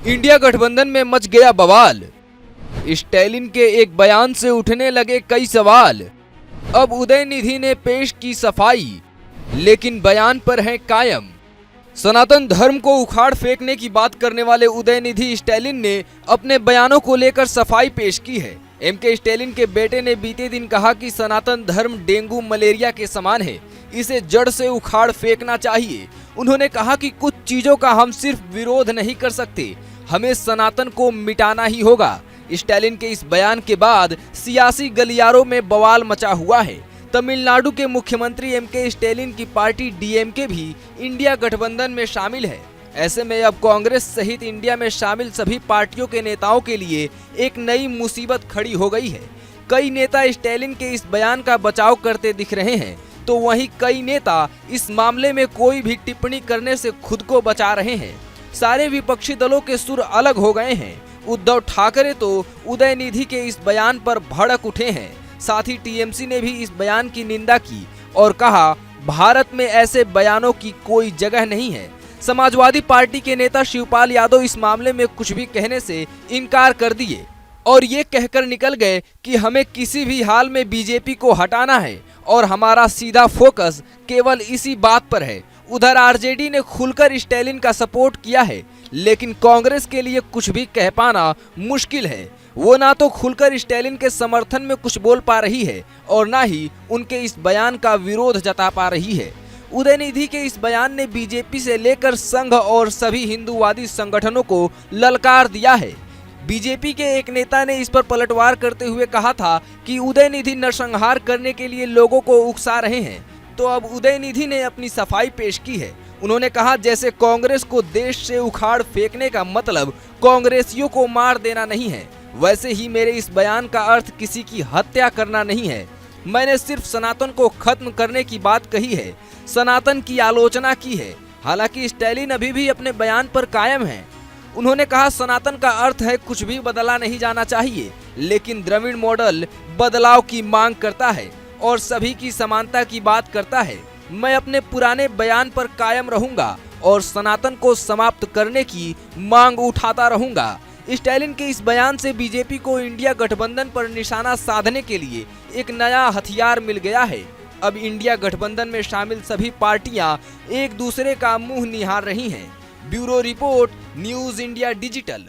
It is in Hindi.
इंडिया गठबंधन में मच गया बवाल। स्टैलिन के एक बयान से उठने लगे कई सवाल। अब उदयनिधि ने पेश की सफाई, लेकिन बयान पर है कायम। सनातन धर्म को उखाड़ फेंकने की बात करने वाले उदयनिधि स्टैलिन ने अपने बयानों को लेकर सफाई पेश की है। एमके स्टैलिन के बेटे ने बीते दिन कहा कि सनातन धर्म डेंगू मलेरिया के समान है, इसे जड़ से उखाड़ फेंकना चाहिए। उन्होंने कहा कि कुछ चीजों का हम सिर्फ विरोध नहीं कर सकते, हमें सनातन को मिटाना ही होगा। स्टैलिन के इस बयान के बाद सियासी गलियारों में बवाल मचा हुआ है। तमिलनाडु के मुख्यमंत्री एमके स्टैलिन की पार्टी डीएमके भी इंडिया गठबंधन में शामिल है। ऐसे में अब कांग्रेस सहित इंडिया में शामिल सभी पार्टियों के नेताओं के लिए एक नई मुसीबत खड़ी हो गई है। कई नेता स्टैलिन के इस बयान का बचाव करते दिख रहे हैं, तो वहीं कई नेता इस मामले में कोई भी टिप्पणी करने से खुद को बचा रहे हैं। सारे विपक्षी दलों के सुर अलग हो गए हैं। उद्धव ठाकरे तो उदयनिधि के इस बयान पर भड़क उठे हैं। साथ ही टीएमसी ने भी इस बयान की निंदा की और कहा, भारत में ऐसे बयानों की कोई जगह नहीं है। समाजवादी पार्टी के नेता शिवपाल यादव इस मामले में कुछ भी कहने से इनकार कर दिए और ये कहकर निकल गए कि हमें किसी भी हाल में बीजेपी को हटाना है और हमारा सीधा फोकस केवल इसी बात पर है। उधर आरजेडी ने खुलकर स्टैलिन का सपोर्ट किया है, लेकिन कांग्रेस के लिए कुछ भी कह पाना मुश्किल है। वो ना तो खुलकर स्टैलिन के समर्थन में कुछ बोल पा रही है और ना ही उनके इस बयान का विरोध जता पा रही है। उदयनिधि के इस बयान ने बीजेपी से लेकर संघ और सभी हिंदूवादी संगठनों को ललकार दिया है। बीजेपी के एक नेता ने इस पर पलटवार करते हुए कहा था कि उदयनिधि नरसंहार करने के लिए लोगों को उकसा रहे हैं। तो अब उदयनिधि ने अपनी सफाई पेश की है। उन्होंने कहा, जैसे कांग्रेस को देश से उखाड़ फेंकने का मतलब कांग्रेसियों को मार देना नहीं है, वैसे ही मेरे इस बयान का अर्थ किसी की हत्या करना नहीं है। मैंने सिर्फ सनातन को खत्म करने की बात कही है, सनातन की आलोचना की है। हालांकि स्टैलिन अभी भी अपने बयान पर कायम है। उन्होंने कहा, सनातन का अर्थ है कुछ भी बदला नहीं जाना चाहिए, लेकिन द्रविड़ मॉडल बदलाव की मांग करता है और सभी की समानता की बात करता है। मैं अपने पुराने बयान पर कायम रहूंगा और सनातन को समाप्त करने की मांग उठाता रहूंगा। स्टैलिन के इस बयान से बीजेपी को इंडिया गठबंधन पर निशाना साधने के लिए एक नया हथियार मिल गया है। अब इंडिया गठबंधन में शामिल सभी पार्टियां एक दूसरे का मुंह निहार रही हैं। Bureau report, news India digital.